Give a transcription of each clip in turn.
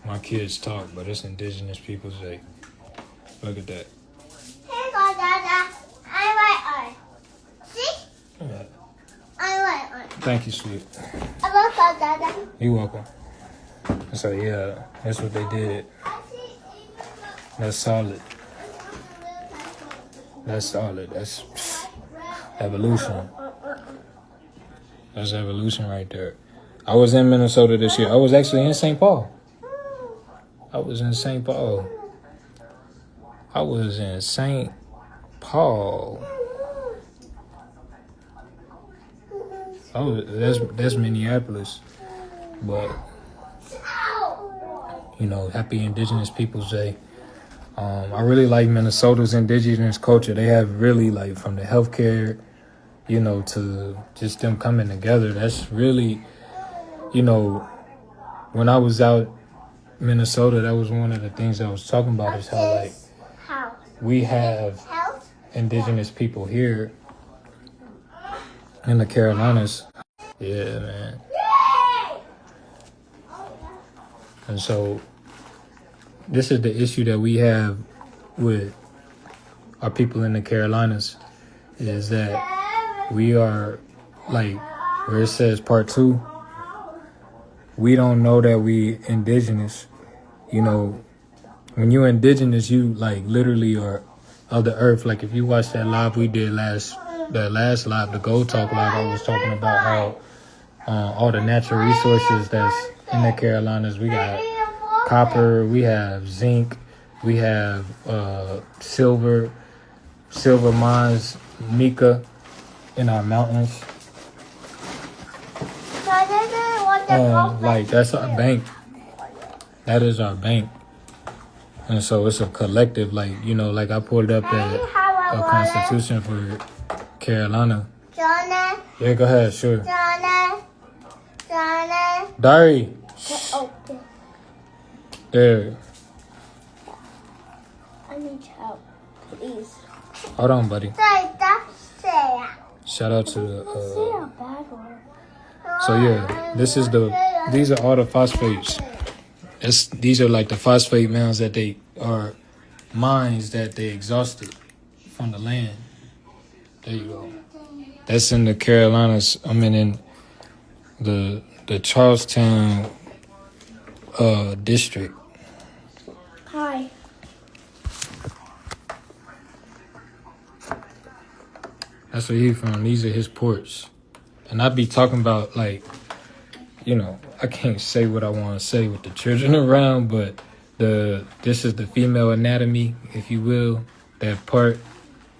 My kids talk, but it's Indigenous Peoples Day. Look at that. Here you go, Dada. I like art. See? Yeah. I like art. Thank you, sweet. I love Dada. You're welcome. So yeah, that's what they did. That's solid. That's solid. That's evolution. That's evolution right there. I was in Minnesota this year. I was actually in St. Paul. I was in St. Paul. Oh, that's Minneapolis. But you know, happy Indigenous Peoples Day. I really like Minnesota's indigenous culture. They have really, like, from the healthcare, you know, to just them coming together. That's really, you know, when I was out Minnesota, that was one of the things I was talking about is how, like, we have indigenous people here in the Carolinas. Yeah, man. And so this is the issue that we have with our people in the Carolinas is that we are, like, where it says part 2, we don't know that we indigenous. You know, when you're indigenous, you, like, literally are of the earth. Like, if you watch that live we did last live, the Gold Talk live, I was talking about how all the natural resources that's in the Carolinas, we got copper, we have zinc, we have silver mines, mica in our mountains. Like, that's our bank. That is our bank. And so it's a collective, like, you know, like I pulled up a constitution for Carolina. Yeah, go ahead, sure. Diary. There. I need help, please. Hold on, buddy. Shout out to the. So yeah, these are all the phosphates. These are like the phosphate mounds that they are mines that they exhausted from the land. There you go. That's in the Carolinas. I mean, in the Charlestown district. Hi. That's where he's from. These are his ports. And I be talking about, like, you know, I can't say what I want to say with the children around, but this is the female anatomy, if you will, that part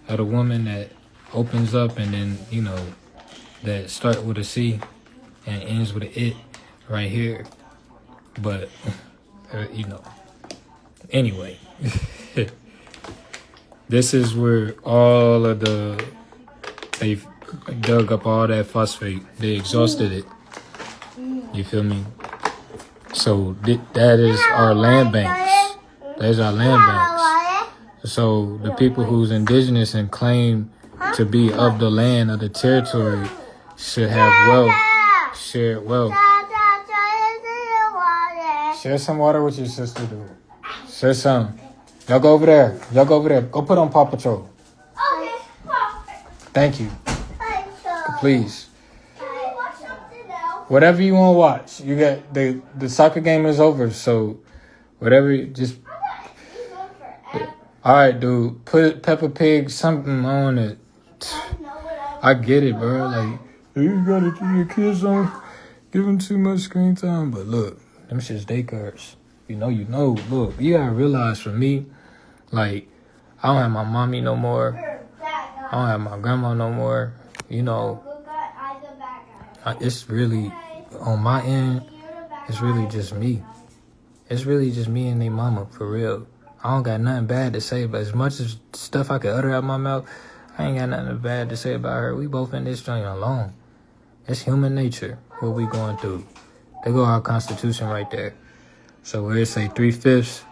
of the woman that opens up and then, you know, that start with a C and ends with an it right here. But, you know, anyway, this is where all of they've dug up all that phosphate. They exhausted it. You feel me? So that is our land banks. That is our land banks. So the people who's indigenous and claim to be of the land, of the territory, should have wealth, shared wealth. Share some water with your sister, dude. Share some. Y'all go over there. Go put on Paw Patrol. Okay. Thank you. Please. Whatever you want to watch. You got the soccer game is over, so whatever, just. All right, dude. Put Peppa Pig something on it. I get it, bro. Like, you gotta do your kids on, give them too much screen time. But look, them shit's daycares. You know. Look, you gotta realize for me, like, I don't have my mommy no more. I don't have my grandma no more. You know, it's really, on my end, it's really just me. It's really just me and they mama, for real. I don't got nothing bad to say, but as much as stuff I could utter out my mouth, I ain't got nothing bad to say about her. We both in this joint alone. It's human nature, what we going through. There go our Constitution right there. So where it say 3/5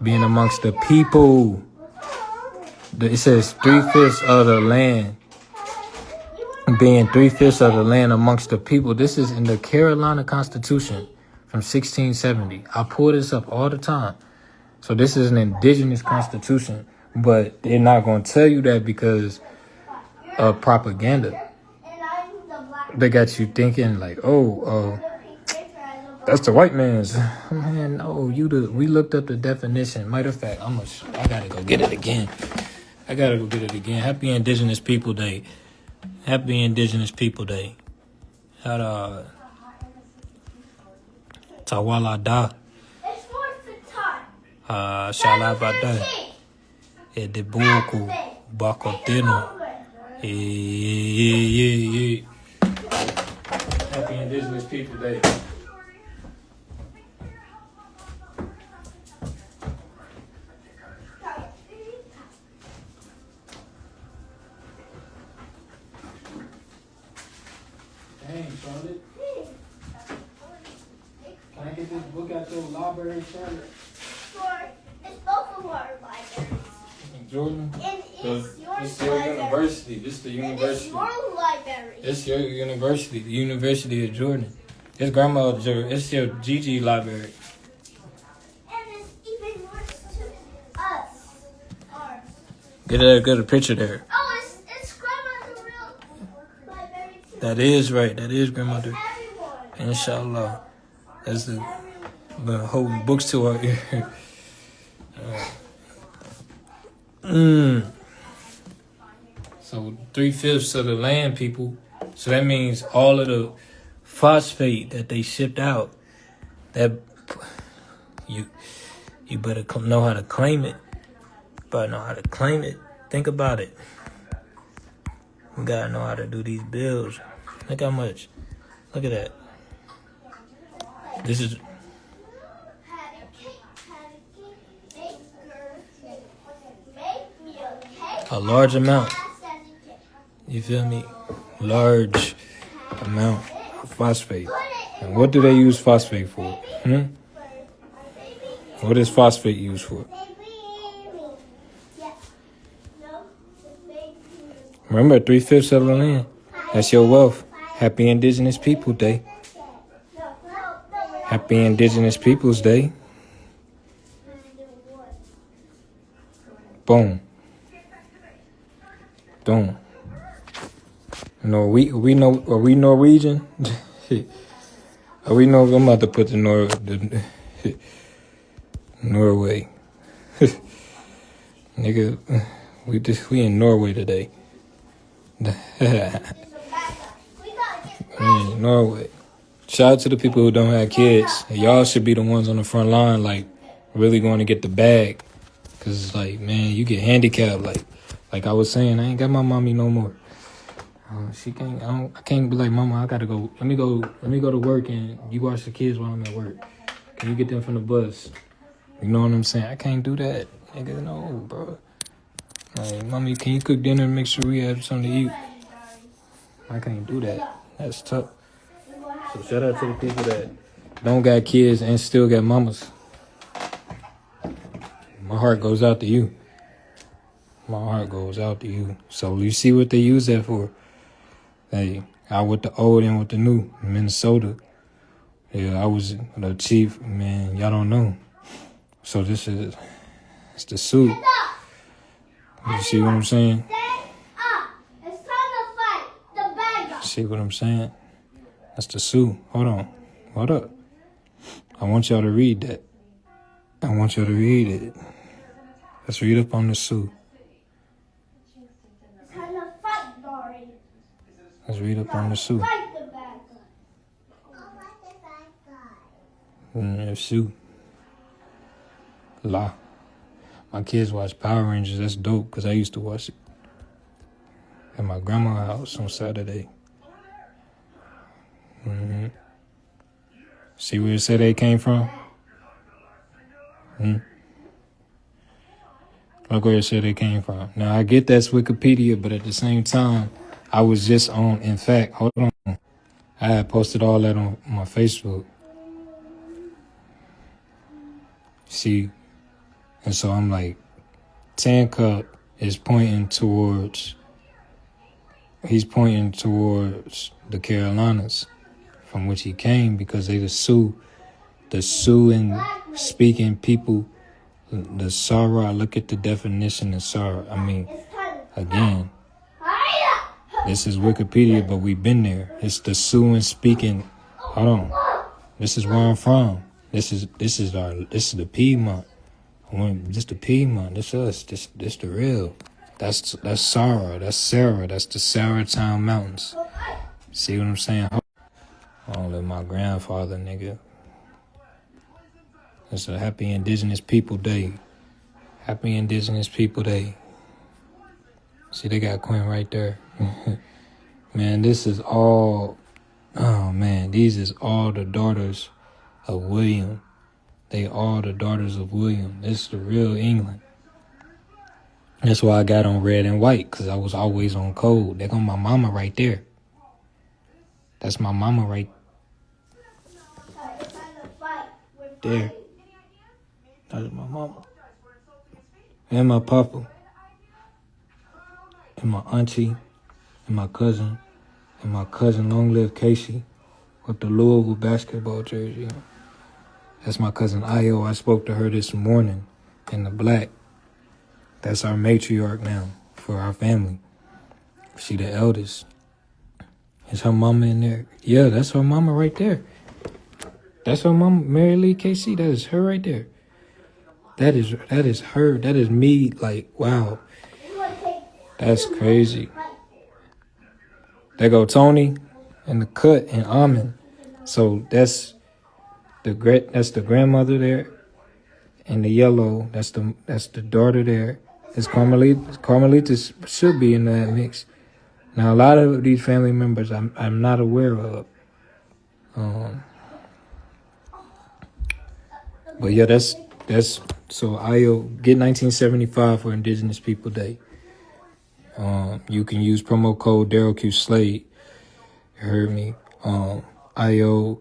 being amongst the people, it says 3/5 of the land. Being 3/5 of the land amongst the people. This is in the Carolina Constitution from 1670. I pull this up all the time. So this is an indigenous constitution, but they're not going to tell you that because of propaganda. They got you thinking like, that's the white man's. Man, no, we looked up the definition. Matter of fact, I gotta go get it again. Happy Indigenous People Day. Happy Indigenous People Day. Had Tawalada. Shalabada. Edebuku. Bakoteno. Yeah. Happy Indigenous People Day. Dang, Charlotte. Can I get this book out your library, Charlotte? Sure. It's both of our libraries. In Jordan? It's your university. This is the university. It's your library. It's your university, the University of Jordan. It's grandma's. It's your Gigi library. And it's even worse to us. Ours. Get a picture there. Oh, it's grandma's real library too. That is right. That is grandmother. Everyone. Inshallah. That's the holding books to our ear. So 3/5 of the land, people. So that means all of the phosphate that they shipped out. That you better know how to claim it. Think about it. We gotta know how to do these bills. Look how much. Look at that. This is a large amount. You feel me? Large amount of phosphate. And what do they use phosphate for? What is phosphate used for? Remember, 3/5 of the land. That's your wealth. Happy Indigenous People Day. Happy Indigenous Peoples Day. Boom. Boom. No, we know. Are we Norwegian? Are we know? I'm about to put the Norway. Nigga, we in Norway today. Norway. Shout out to the people who don't have kids. Y'all should be the ones on the front line, like, really going to get the bag. Cause like, man, you get handicapped. Like I was saying, I ain't got my mommy no more. She can't. I can't be like, Mama, I gotta go. Let me go to work and you watch the kids while I'm at work. Can you get them from the bus? You know what I'm saying? I can't do that, nigga. No, bro. Like, Mommy, can you cook dinner and make sure we have something to eat? I can't do that. That's tough. So shout out to the people that don't got kids and still got mamas. My heart goes out to you. So you see what they use that for? Hey, I with the old and with the new. Minnesota. Yeah, I was the chief. Man, y'all don't know. So it's the suit. You see what I'm saying? It's time to fight the bad guy. See what I'm saying? That's the Sioux. Hold on. Hold up. I want y'all to read that. I want y'all to read it. Let's read up on the Sioux. It's time to fight, Dory. Let's read up on the Sioux. Fight the bad guy. Sioux. La. My kids watch Power Rangers. That's dope because I used to watch it at my grandma's house on Saturday. See where it said they came from? Look where it said they came from. Now, I get that's Wikipedia, but at the same time, I was just on, in fact, hold on. I had posted all that on my Facebook. See? And so I'm like, Tan Cup is pointing towards the Carolinas from which he came because they the Sioux the Siouan speaking people, the Sara. Look at the definition of Sara. I mean, again, this is Wikipedia, but we've been there. It's the Siouan speaking. Hold on. This is where I'm from. This is the Piedmont. This the Piedmont. This us. This the real. That's Sara. That's Sarah. That's the Saratown Mountains. See what I'm saying? I don't live my grandfather, nigga. It's a happy Indigenous People Day. Happy Indigenous People Day. See, they got Quinn right there. Man, this is all... Oh, man, these is all the daughters of William. They all the daughters of William. This is the real England. That's why I got on red and white, because I was always on code. They got my mama right there. That's my mama right there. That's my mama. And my papa. And my auntie. And my cousin. And my cousin, long live Casey, with the Louisville basketball jersey on. That's my cousin Io. I spoke to her this morning in the black. That's our matriarch now for our family. She the eldest. Is her mama in there? Yeah, that's her mama right there. That's her mama, Mary Lee KC. That is her right there. That is her. That is me. Like, wow. That's crazy. There go Tony and the cut and Almond. So that's the grandmother there. And the yellow, that's the daughter there. It's Carmelita. Carmelita should be in that mix. Now a lot of these family members I'm not aware of. But yeah, that's so I'll get 1975 for Indigenous People Day. You can use promo code Daryl Q Slade. You heard me. Io.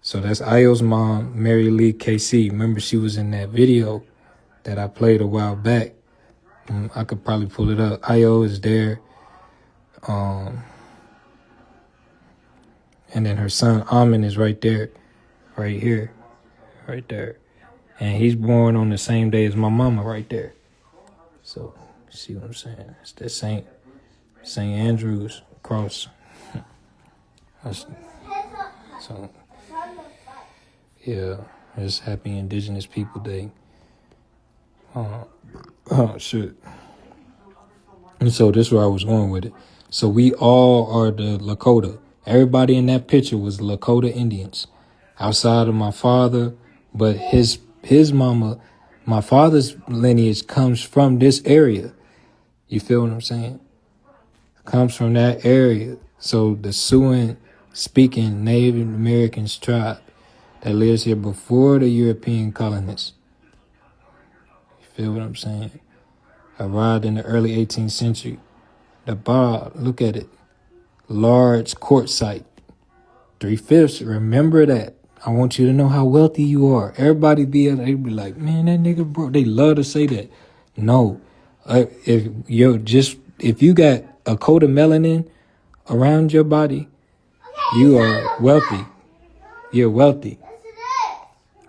So that's Io's mom, Mary Lee KC. Remember, she was in that video that I played a while back. I could probably pull it up. Io is there. And then her son, Amin, is right there. Right here. Right there. And he's born on the same day as my mama right there. So, see what I'm saying? It's that St. Andrew's cross. So, yeah, it's Happy Indigenous People Day. Oh, shit. And so this is where I was going with it. So we all are the Lakota. Everybody in that picture was Lakota Indians. Outside of my father, but his mama, my father's lineage comes from this area. You feel what I'm saying? Comes from that area. So the Siouan speaking Native Americans tribe that lives here before the European colonists. You feel what I'm saying? Arrived in the early 18th century. The bar, look at it. Large court site. 3/5. Remember that. I want you to know how wealthy you are. Everybody they be like, man, that nigga broke. They love to say that. No. If you got a coat of melanin around your body, you are wealthy. You're wealthy.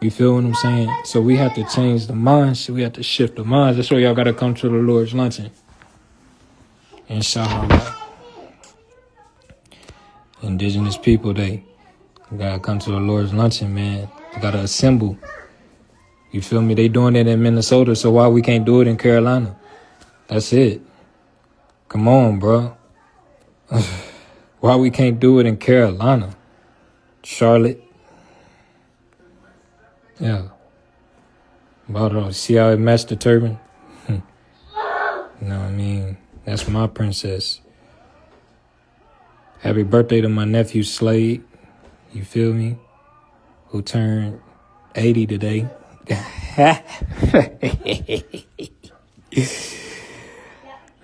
You feel what I'm saying? So we have to change the minds. We have to shift the minds. That's why y'all got to come to the Lord's luncheon. Inshallah. Indigenous People Day. We got to come to the Lord's luncheon, man. We got to assemble. You feel me? They doing it in Minnesota, so why we can't do it in Carolina? That's it. Come on, bro. Why we can't do it in Carolina? Charlotte. Yeah. About see how it matched the turban? You know what I mean? That's my princess. Happy birthday to my nephew Slade. You feel me? Who turned 80 today.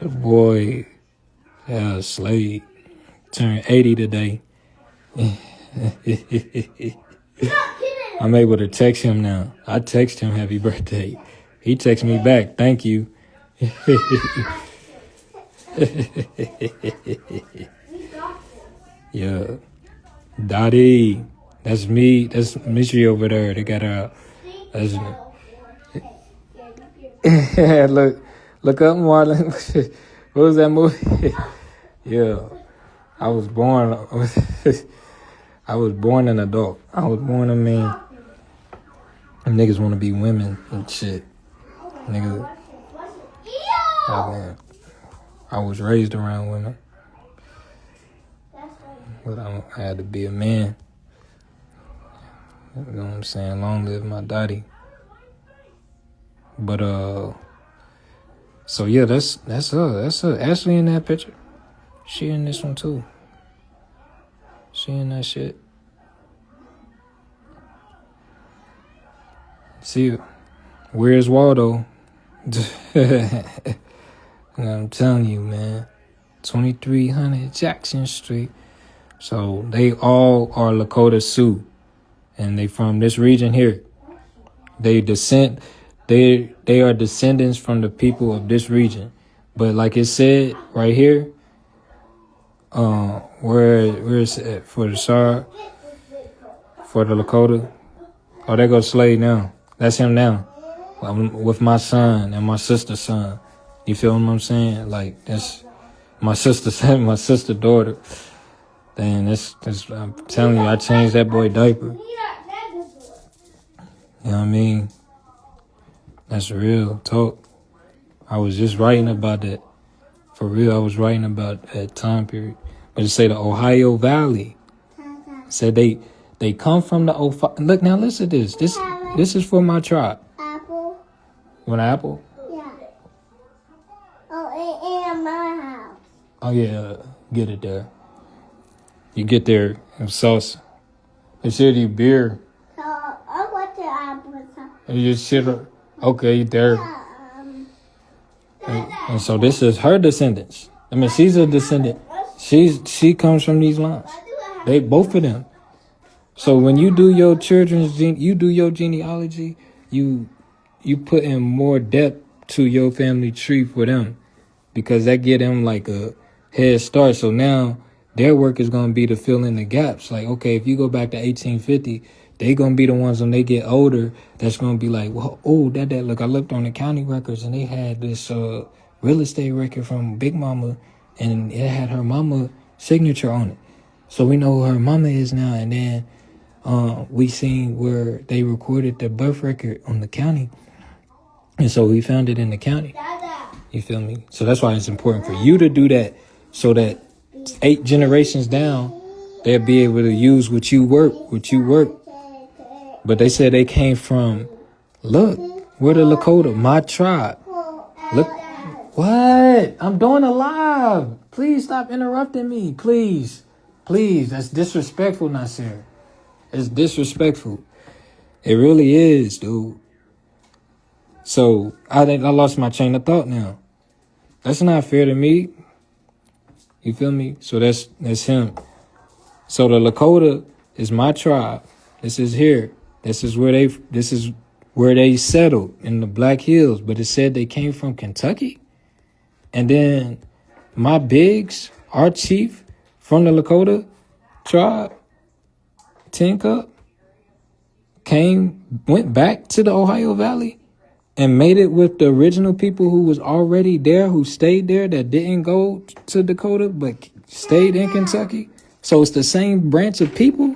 Boy, yeah, Slade turned 80 today. I'm able to text him now. I text him happy birthday. He texts me back, thank you. Yeah. Daddy. That's me. That's Mystery over there. They got her. That's look up, Marlon. What was that movie? Yeah, I was born. I was born an adult. I was born a man. Niggas want to be women and shit. Niggas. Oh, man. I was raised around women, but I had to be a man. You know what I'm saying? Long live my daddy. But so yeah, that's her. That's her. Ashley in that picture. She in this one too. She in that shit. See, where's Waldo? I'm telling you, man. 2300 Jackson Street. So they all are Lakota Sioux, and they from this region here. They are descendants from the people of this region. But like it said right here, where is it for the SAR, for the Lakota? Oh, there goes Slade now. That's him now. With my son and my sister's son. You feel what I'm saying? Like, that's my sister's son, my sister's daughter. Then that's I'm telling you, I changed that boy diaper. You know what I mean? That's real talk. I was just writing about that. For real, I was writing about that time period. But it say the Ohio Valley. It said they come from the Ohio. Look, now listen to this. This is for my tribe. Apple. You want an apple? Yeah. Oh, in my house. Oh yeah, get it there. You get there and sauce. They said you beer. So I want the apple. And you just sit. Okay, there. And so this is her descendants. I mean, she's a descendant. She comes from these lines. They both of them. So when you do your you do your genealogy, you put in more depth to your family tree for them, because that get them like a head start. So now their work is gonna be to fill in the gaps. Like, okay, if you go back to 1850, they gonna be the ones when they get older that's gonna be like, well, oh, that look, I looked on the county records and they had this real estate record from Big Mama, and it had her mama signature on it. So we know who her mama is now. And then we seen where they recorded the birth record on the county, and so we found it in the county. You feel me? So that's why it's important for you to do that, so that 8 generations down, they'll be able to use what you work. But they said they came from, look, we're the Lakota, my tribe. Look, what? I'm doing a live. Please stop interrupting me. Please. That's disrespectful, Nasir. It's disrespectful. It really is, dude. So I think I lost my train of thought now. That's not fair to me. You feel me? So that's him. So the Lakota is my tribe. This is here. This is where they settled, in the Black Hills. But it said they came from Kentucky. And then my bigs, our chief from the Lakota tribe, Tin Cup, went back to the Ohio Valley and made it with the original people who was already there, who stayed there, that didn't go to Dakota but stayed in Kentucky. So it's the same branch of people.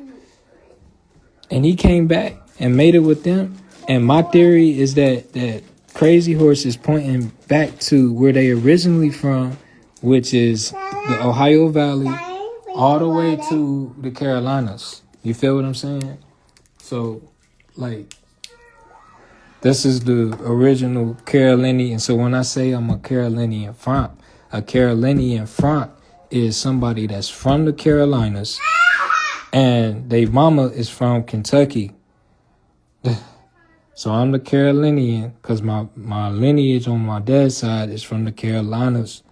And he came back and made it with them. And my theory is that Crazy Horse is pointing back to where they originally from, which is the Ohio Valley, all the way to the Carolinas. You feel what I'm saying? So, like, this is the original Carolinian. So when I say I'm a Carolinian Franc is somebody that's from the Carolinas, and their mama is from Kentucky. So I'm the Carolinian because my lineage on my dad's side is from the Carolinas.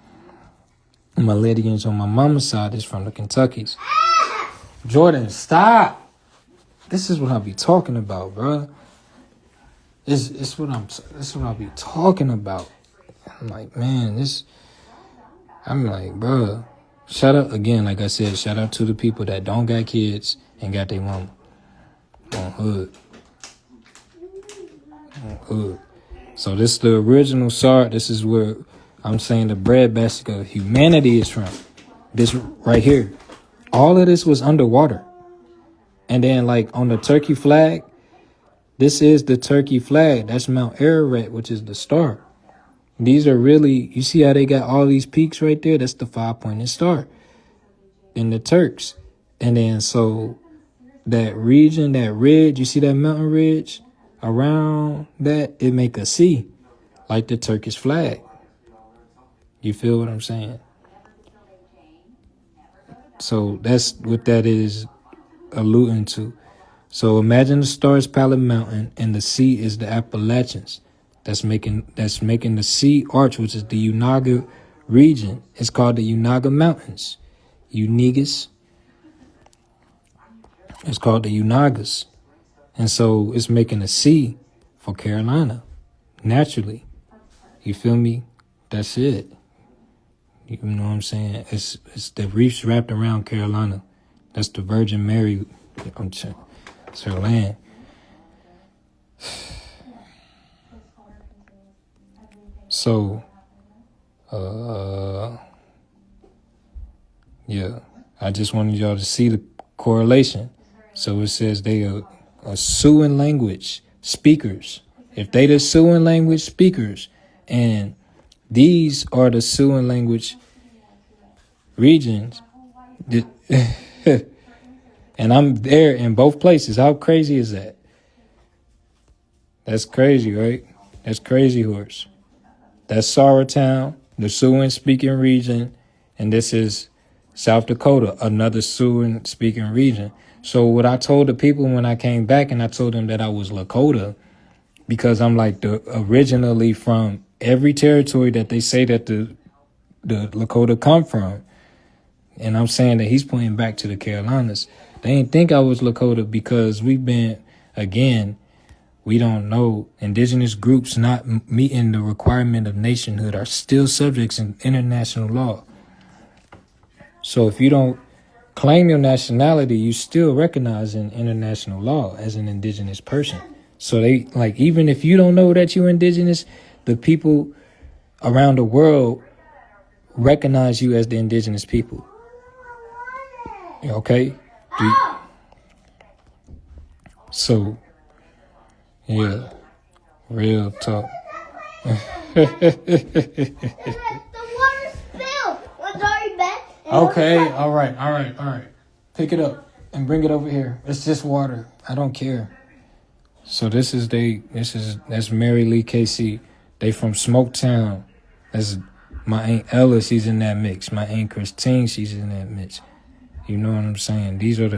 My lineage on my mama's side is from the Kentuckys. Jordan, stop. This is what I be talking about, bro. It's what I be talking about. I'm like, man, I'm like, bro. Shout out again, like I said, shout out to the people that don't got kids and got their mama. hood. Hood. So this is the original Sard. This is where I'm saying the breadbasket of humanity is from. This right here. All of this was underwater. And then like on the Turkey flag, this is the Turkey flag. That's Mount Ararat, which is the star. These are really, you see how they got all these peaks right there? That's the 5-pointed star. And the Turks. And then so that region, that ridge, you see that mountain ridge? Around that, it make a C, like the Turkish flag. You feel what I'm saying? So that's what that is alluding to. So imagine the star is Palette Mountain and the sea is the Appalachians. That's making the sea arch, which is the Unaga region. It's called the Unaga Mountains. Unigas. It's called the Unagas. And so it's making a C for Carolina. Naturally. You feel me? That's it. You know what I'm saying? It's the reefs wrapped around Carolina. That's the Virgin Mary. It's her land. So, yeah, I just wanted y'all to see the correlation. So it says they are Siouan language speakers. If they the Siouan language speakers, and these are the Siouan language regions, and I'm there in both places. How crazy is that? That's crazy, right? That's crazy horse. That's Saratown, the Siouan speaking region, and this is South Dakota, another Siouan speaking region. So what I told the people when I came back, and I told them that I was Lakota, because I'm like originally from every territory that they say that the Lakota come from. And I'm saying that he's pointing back to the Carolinas. They didn't think I was Lakota because we've been, again, we don't know. Indigenous groups not meeting the requirement of nationhood are still subjects in international law. So if you don't claim your nationality, you still recognize in international law as an indigenous person. So they, like, even if you don't know that you're indigenous, the people around the world recognize you as the indigenous people. Okay? So, yeah, real talk. Okay, all right. Pick it up and bring it over here. It's just water. I don't care. So that's Mary Lee KC. They from Smoketown. That's my Aunt Ella, she's in that mix. My Aunt Christine, she's in that mix. You know what I'm saying? These are the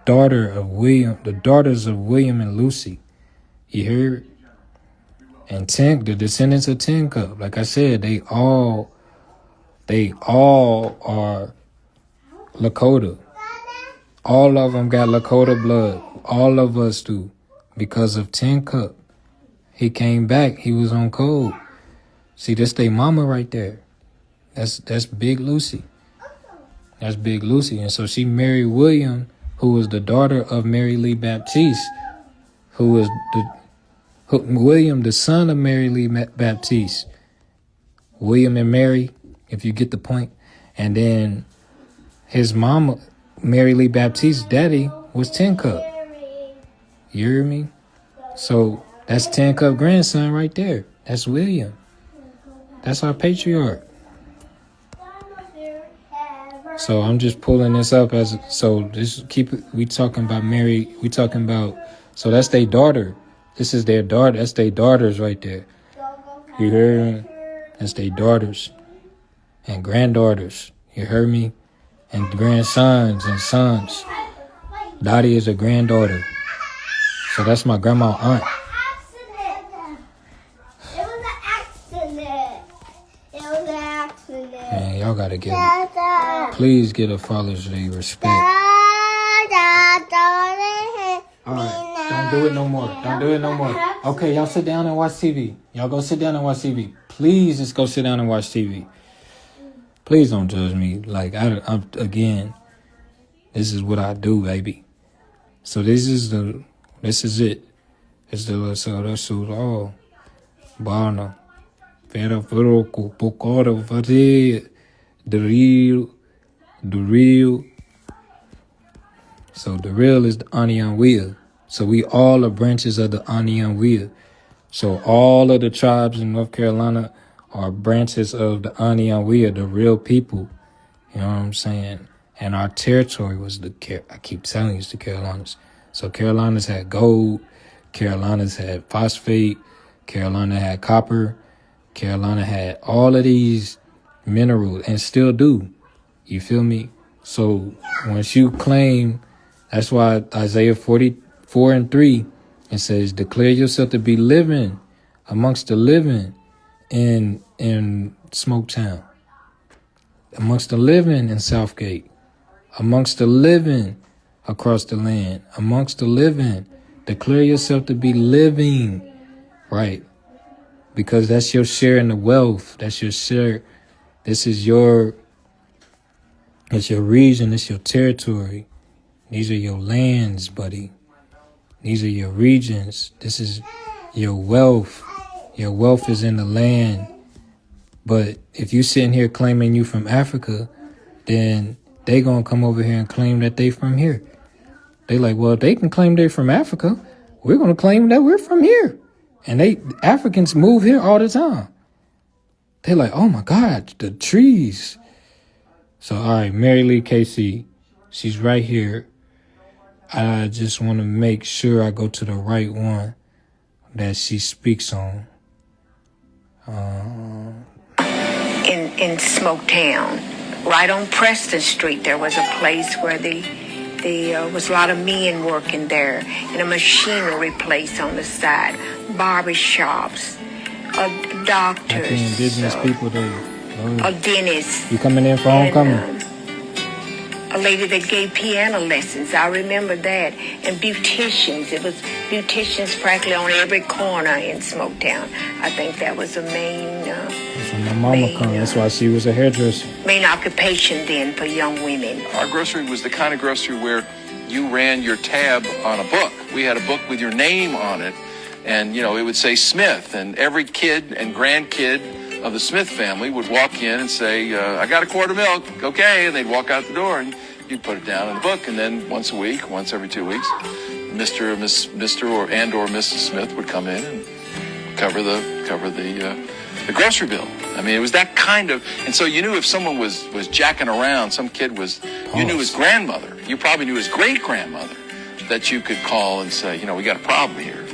daughters of William and Lucy. You hear? And the descendants of Tin Cup. Like I said, they all are Lakota. All of them got Lakota blood. All of us do. Because of Tin Cup. He came back. He was on code. See, that's their mama right there. That's Big Lucy. That's Big Lucy. And so she married William, who was the daughter of Mary Lee Baptiste, who was William, the son of Mary Lee Baptiste. William and Mary, if you get the point. And then his mama, Mary Lee Baptiste's daddy, was Tin Cup. You hear me? So that's Tin Cup grandson right there. That's William. That's our patriarch. So I'm just pulling this up we talking about Mary, so that's their daughter. This is their daughter, that's their daughters right there. You hear me? That's their daughters and granddaughters. You heard me? And grandsons and sons. Dottie is a granddaughter. So that's my grandma aunt. Man, y'all gotta please give the fathers their respect. Alright, don't do it no more. Okay, y'all sit down and watch TV. Y'all go sit down and watch TV. Please just go sit down and watch TV. Please don't judge me. Like, I'm again, this is what I do, baby. So this is it. It's the all Bana. Vera Veroco, Pocora, Vare, the real. So the real is the Anian wheel. So we all are branches of the Anian wheel. So all of the tribes in North Carolina are branches of the Anian wheel, the real people. You know what I'm saying? And our territory was I keep telling you, it's the Carolinas. So Carolinas had gold, Carolinas had phosphate, Carolina had copper, Carolina had all of these minerals and still do. You feel me? So once you claim, that's why Isaiah 44:3, it says, declare yourself to be living amongst the living in Smoketown, amongst the living in Southgate, amongst the living across the land, amongst the living. Declare yourself to be living, right? Because that's your share in the wealth. That's your share. This is it's your region. It's your territory. These are your lands, buddy. These are your regions. This is your wealth. Your wealth is in the land. But if you sitting here claiming you from Africa, then they gonna come over here and claim that they from here. They like, well, if they can claim they're from Africa, we're gonna claim that we're from here. And Africans move here all the time. They like, oh my God, the trees. So all right, Mary Lee Casey, she's right here. I just want to make sure I go to the right one that she speaks on. In Smoketown, right on Preston Street, there was a place where there was a lot of men working there, and a machinery place on the side, barber shops, doctors, The indigenous people, a dentist. You coming in for homecoming? A lady that gave piano lessons, I remember that, and beauticians. It was beauticians practically on every corner in Smoketown. I think that was the main. That's when my mama come. That's why she was a hairdresser. Main occupation then for young women. Our grocery was the kind of grocery where you ran your tab on a book. We had a book with your name on it, and it would say Smith, and every kid and grandkid of the Smith family would walk in and say, I got a quart of milk, okay, and they'd walk out the door, and you'd put it down in the book, and then once a week, once every 2 weeks, Mr. or Mrs. Smith would come in and cover the grocery bill. I mean, it was that kind of, and so you knew if someone was jacking around, some kid you knew his grandmother, you probably knew his great-grandmother, that you could call and say, we got a problem here.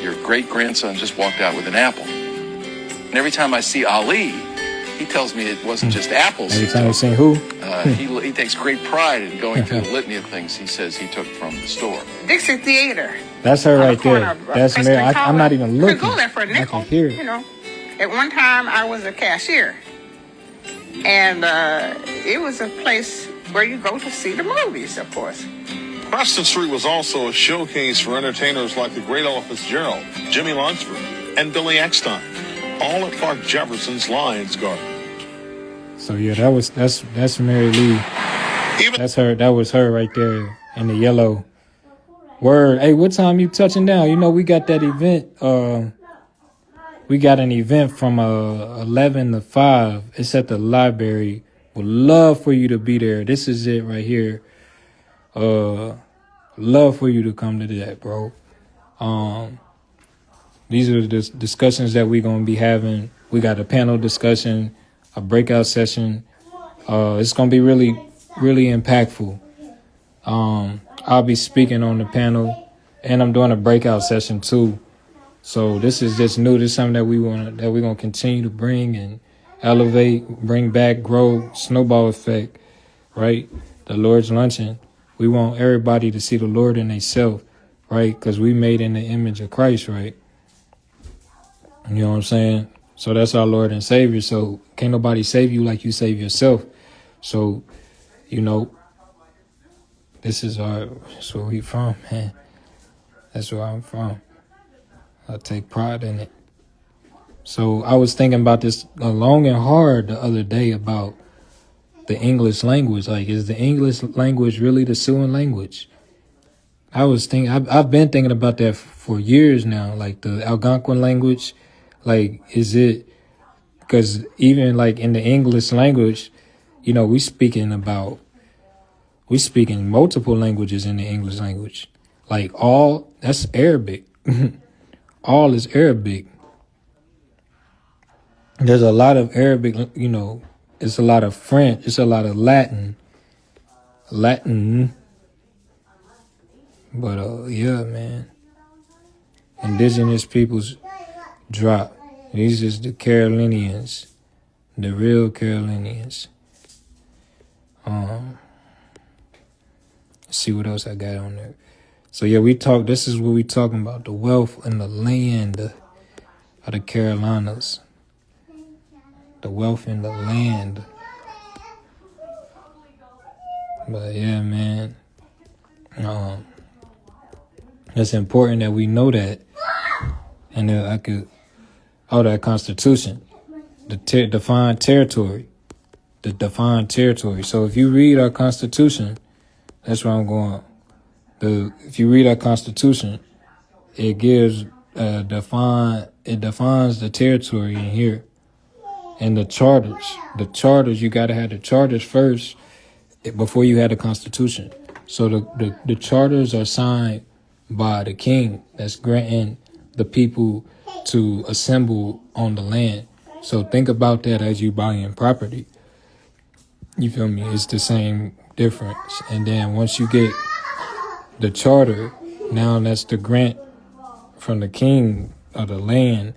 Your great-grandson just walked out with an apple. And every time I see Ali, he tells me it wasn't just apples. Every time you see who? He takes great pride in going through the litany of things he says he took from the store. Dixie Theater. That's her right there. That's Mary. I'm not even looking. You could go there for a nickel. I can hear it. At one time I was a cashier, and it was a place where you go to see the movies, of course. Preston Street was also a showcase for entertainers like the great Ella Fitzgerald, Jimmy Lunsford, and Billy Eckstein, all at Clark Jefferson's Lions Garden. So yeah, that's Mary Lee. That's her. That was her right there in the yellow. Word. Hey, what time you touching down? We got that event. We got an event from 11 to 5. It's at the library. Would love for you to be there. This is it right here. Love for you to come to that, bro. These are the discussions that we're going to be having. We got a panel discussion, a breakout session. It's going to be really, really impactful. I'll be speaking on the panel, and I'm doing a breakout session too. So this is just new. This is something that we're going to continue to bring and elevate, bring back, grow, snowball effect, right? The Lord's luncheon. We want everybody to see the Lord in themselves, right? Because we made in the image of Christ, right? You know what I'm saying? So that's our Lord and Savior. So can't nobody save you like you save yourself. So, that's where we from, man. That's where I'm from. I take pride in it. So I was thinking about this long and hard the other day about the English language. Like, is the English language really the Siouan language? I've been thinking about that for years now. Like the Algonquin language, like is it because even like in the English language, you know, we speaking multiple languages in the English language. Like all that's Arabic. All is Arabic. There's a lot of Arabic, you know, it's a lot of French, it's a lot of Latin. But yeah, man. Indigenous peoples drop. These is the Carolinians. The real Carolinians. Let's see what else I got on there. So yeah, this is what we talking about. The wealth and the land of the Carolinas. The wealth in the land. But yeah, man. It's important that we know that. And that Constitution. The defined territory. The defined territory. So if you read our Constitution, that's where I'm going. If you read our Constitution, it gives it defines the territory in here. And the charters, you got to have the charters first before you had the Constitution. So the charters are signed by the king that's granting the people to assemble on the land. So think about that as you buying property. You feel me? It's the same difference. And then once you get the charter, now that's the grant from the king of the land.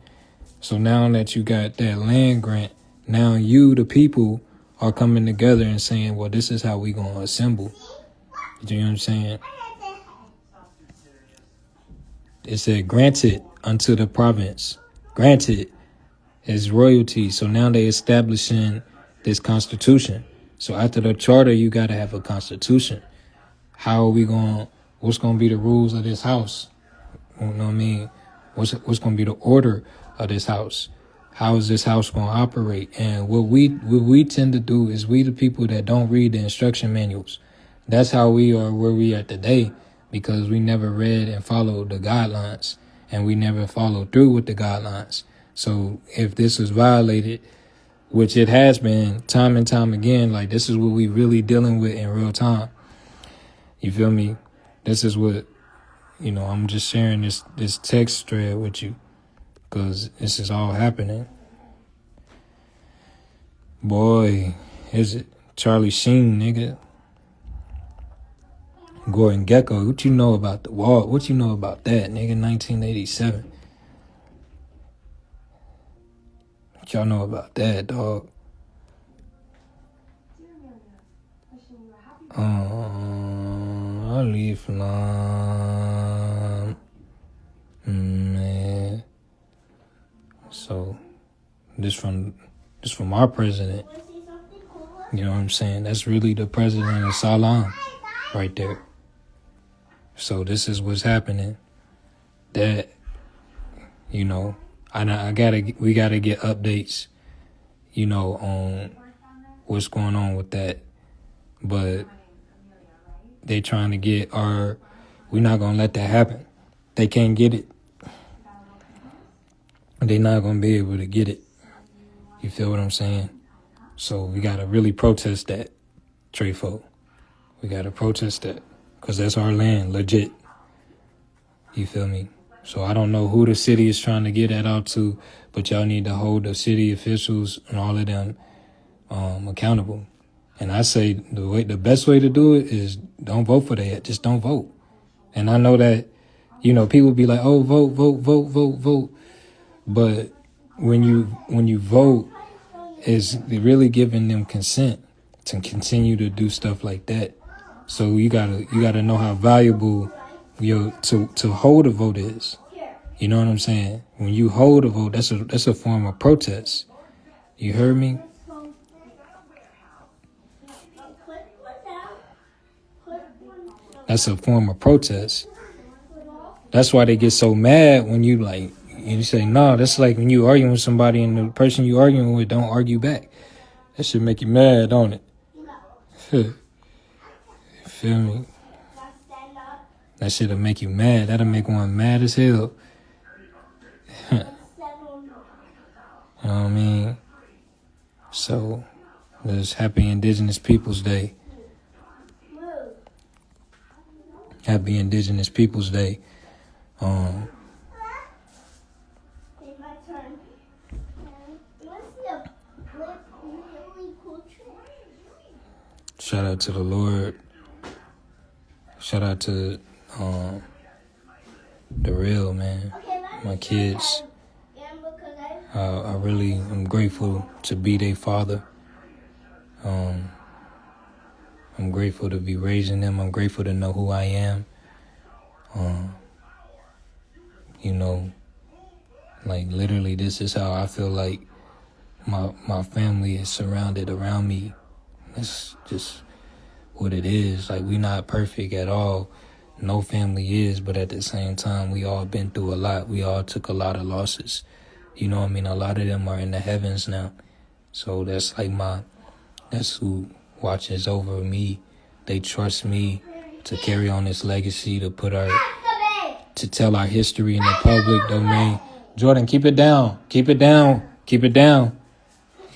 So now that you got that land grant, now you, the people, are coming together and saying, well, this is how we going to assemble. Do you know what I'm saying? It said, granted unto the province. Granted is royalty. So now they establishing this constitution. So after the charter, you got to have a constitution. How are we what's going to be the rules of this house? You know what I mean? What's going to be the order of this house? How is this house going to operate? And what we tend to do is we the people that don't read the instruction manuals. That's how we are where we are today, because we never read and followed the guidelines, and we never followed through with the guidelines. So if this is violated, which it has been time and time again, like this is what we really dealing with in real time. You feel me? This is what, I'm just sharing this text thread with you because this is all happening. Boy, is it Charlie Sheen, nigga. Gordon Gekko, what you know about the wall? What you know about that, nigga? 1987. What y'all know about that, dog? Alif Lam. Man. So, this from our president. You know what I'm saying? That's really the president of Salam right there. So this is what's happening. That, we gotta get updates, on what's going on with that. But they trying to get we're not gonna let that happen. They can't get it. They're not gonna be able to get it. You feel what I'm saying? So we gotta really protest that, Trefo. We gotta protest that. Because that's our land, legit. You feel me? So I don't know who the city is trying to get that out to, but y'all need to hold the city officials and all of them accountable. And I say the best way to do it is don't vote for that. Just don't vote. And I know that, people be like, oh, vote. But when you vote, is really giving them consent to continue to do stuff like that. So you gotta know how valuable to hold a vote is. You know what I'm saying? When you hold a vote, that's a form of protest. You heard me? That's a form of protest. That's why they get so mad when you say, no, that's like when you arguing with somebody and the person you arguing with don't argue back. That should make you mad, don't it? Feel me? That shit'll make you mad. That'll make one mad as hell. You know what I mean? So, there's Happy Indigenous Peoples Day. Happy Indigenous Peoples Day. Shout out to the Lord. Shout out to the real, man. My kids. I really am grateful to be their father. I'm grateful to be raising them. I'm grateful to know who I am. You know, like literally this is how I feel like my family is surrounded around me. That's just what it is. Like, we're not perfect at all. No family is, but at the same time, we all been through a lot. We all took a lot of losses. You know what I mean? A lot of them are in the heavens now. So that's like that's who watches over me. They trust me to carry on this legacy, to tell our history in the public domain. Jordan, keep it down. Keep it down. Keep it down.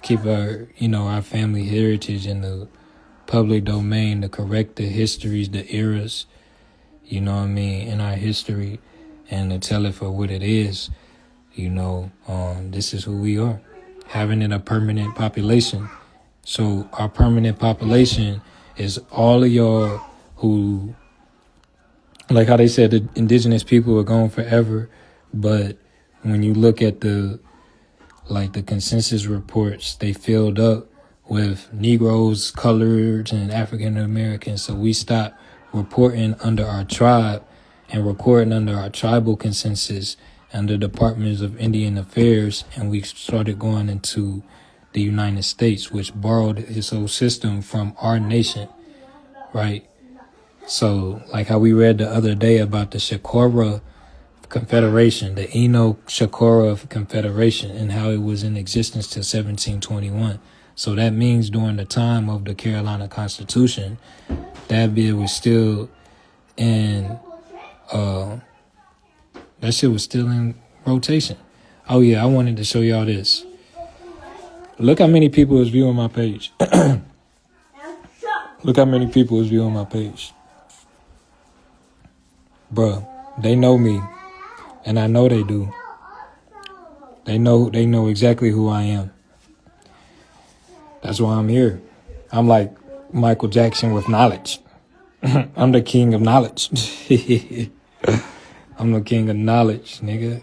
Keep our family heritage in the public domain, to correct the histories, the eras, you know what I mean, in our history, and to tell it for what it is. This is who we are, having a permanent population. So our permanent population is all of y'all who, like how they said, the indigenous people are gone forever, but when you look at the consensus reports, they filled up with Negroes, coloreds, and African Americans. So we stopped reporting under our tribe and recording under our tribal consensus and the Departments of Indian Affairs, and we started going into the United States, which borrowed its whole system from our nation, right? So, like how we read the other day about the Shakora Confederation, the Eno-Shakora Confederation, and how it was in existence till 1721. So that means during the time of the Carolina Constitution, that bill was still in, that shit was still in rotation. Oh yeah, I wanted to show y'all this. Look how many people is viewing my page. Look how many people is viewing my page. Bruh, they know me, and I know they do. They know exactly who I am. That's why I'm here. I'm like Michael Jackson with knowledge. I'm the king of knowledge. I'm the king of knowledge, nigga.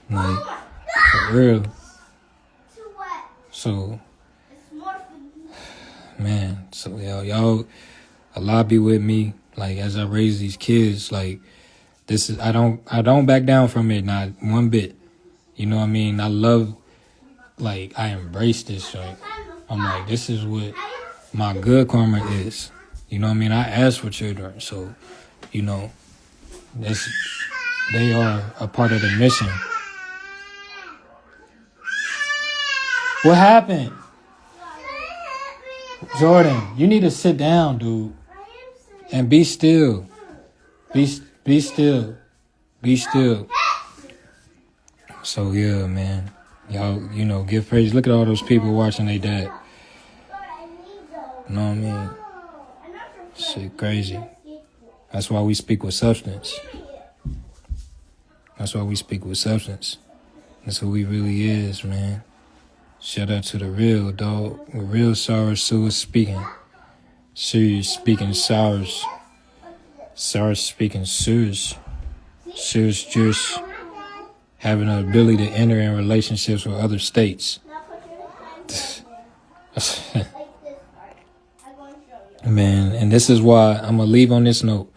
Like, for real. So, man, so y'all, Allah be with me. Like, as I raise these kids, like, this is, I don't back down from it, not one bit. You know what I mean? I love, like, I embrace this joint. I'm like, this is what my good karma is. You know what I mean? I ask for children, so, they are a part of the mission. What happened? Jordan, you need to sit down, dude. And be still. Be still. Be still. So, yeah, man. Y'all, give praise. Look at all those people watching their dad. You know what I mean? Shit crazy. That's why we speak with substance. That's why we speak with substance. That's who we really is, man. Shout out to the real, dog. Real Sour Sue is speaking. Serious speaking Sours. Sours speaking Sues. Sues just having the ability to enter in relationships with other states. Man, and this is why I'm going to leave on this note.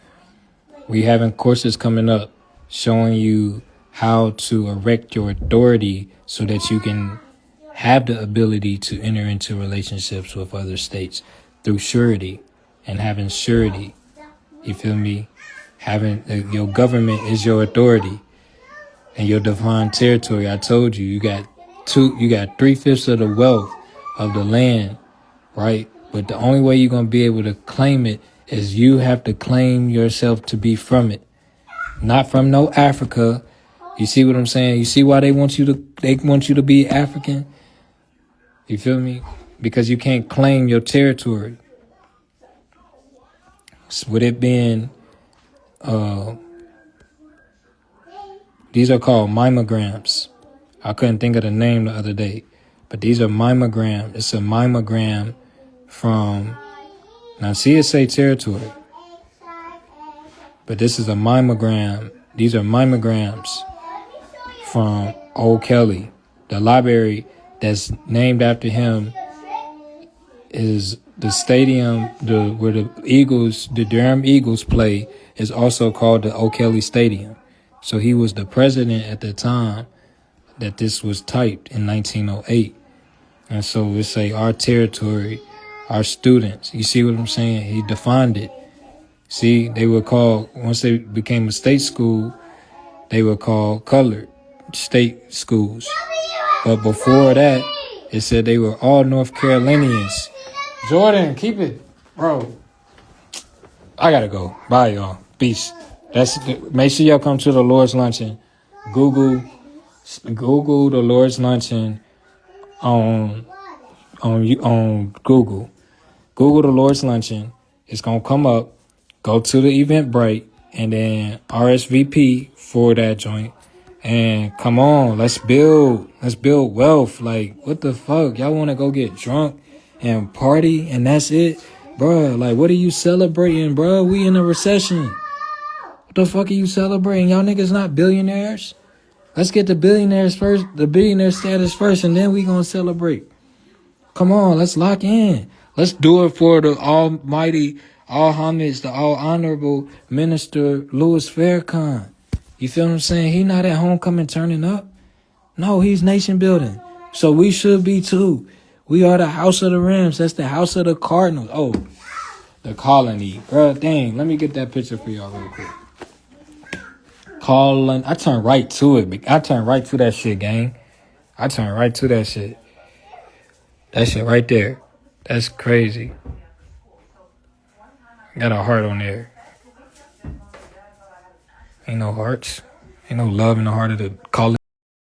We having courses coming up showing you how to erect your authority so that you can have the ability to enter into relationships with other states through surety and having surety. You feel me? Having your government is your authority and your divine territory. I told you, you got 3/5 of the wealth of the land, right? But the only way you're going to be able to claim it is you have to claim yourself to be from it, not from no Africa. You see what I'm saying? You see why they want you to be African? You feel me? Because you can't claim your territory. With it being, these are called mimograms. I couldn't think of the name the other day, but these are mimograms. It's a mimogram from, now see it say territory, but this is a mimogram. These are mimograms from Old Kelly. The library that's named after him is the stadium where the Durham Eagles play is also called the O'Kelly Stadium. So he was the president at the time that this was typed in 1908. And so it say our territory, our students. You see what I'm saying? He defined it. See, they were called, once they became a state school, they were called colored state schools. But before that, it said they were all North Carolinians. Jordan, keep it. Bro, I gotta go. Bye, y'all. Peace. Make sure y'all come to the Lord's Luncheon. Google the Lord's Luncheon on Google. Google the Lord's Luncheon. It's gonna come up. Go to the Eventbrite and then RSVP for that joint. And come on, let's build wealth. Like, what the fuck? Y'all want to go get drunk and party and that's it? Bruh, like, what are you celebrating, bruh? We in a recession. What the fuck are you celebrating? Y'all niggas not billionaires? Let's get the billionaires first, the billionaire status first, and then we gonna celebrate. Come on, let's lock in. Let's do it for the almighty, all homage, the all honorable Minister Louis Farrakhan. You feel what I'm saying? He not at homecoming turning up. No, he's nation building. So we should be too. We are the house of the Rams. That's the house of the Cardinals. Oh, the colony. Bro, dang. Let me get that picture for y'all real quick. Colin. I turned right to it. I turned right to that shit, gang. I turned right to that shit. That shit right there. That's crazy. Got a heart on there. Ain't no hearts. Ain't no love in the heart of the colony.